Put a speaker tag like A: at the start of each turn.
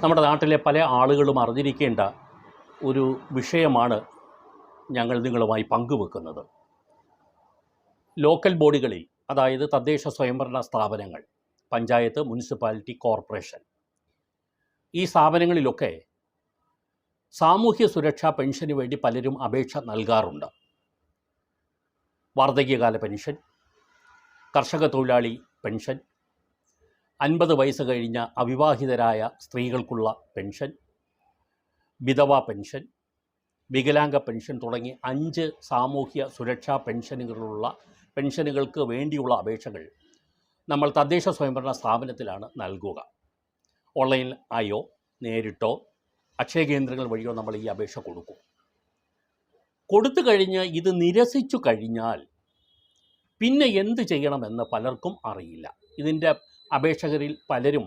A: നമ്മുടെ നാട്ടിലെ പല ആളുകളും അറിഞ്ഞിരിക്കേണ്ട ഒരു വിഷയമാണ് ഞങ്ങൾ നിങ്ങളുമായി പങ്കുവെക്കുന്നത്. ലോക്കൽ ബോഡികളിൽ, അതായത് തദ്ദേശ സ്വയംഭരണ സ്ഥാപനങ്ങൾ, പഞ്ചായത്ത്, മുനിസിപ്പാലിറ്റി, കോർപ്പറേഷൻ, ഈ സ്ഥാപനങ്ങളിലൊക്കെ സാമൂഹ്യ സുരക്ഷാ പെൻഷന് വേണ്ടി പലരും അപേക്ഷ നൽകാറുണ്ട്. വാർദ്ധക്യകാല പെൻഷൻ, കർഷക തൊഴിലാളി പെൻഷൻ, 50 വയസ്സ് കഴിഞ്ഞ അവിവാഹിതരായ സ്ത്രീകൾക്കുള്ള പെൻഷൻ, വിധവ പെൻഷൻ, വികലാംഗ പെൻഷൻ തുടങ്ങി 5 സാമൂഹ്യ സുരക്ഷാ പെൻഷനുകൾക്ക് വേണ്ടിയുള്ള അപേക്ഷകൾ നമ്മൾ തദ്ദേശ സ്വയംഭരണ സ്ഥാപനത്തിലാണ് നൽകുക. ഓൺലൈൻ ആയോ നേരിട്ടോ അക്ഷയ കേന്ദ്രങ്ങൾ വഴിയോ നമ്മൾ ഈ അപേക്ഷ കൊടുത്തു കഴിഞ്ഞ് ഇത് നിരസിച്ചു കഴിഞ്ഞാൽ പിന്നെ എന്ത് ചെയ്യണമെന്ന് പലർക്കും അറിയില്ല. ഇതിൻ്റെ അപേക്ഷകരിൽ പലരും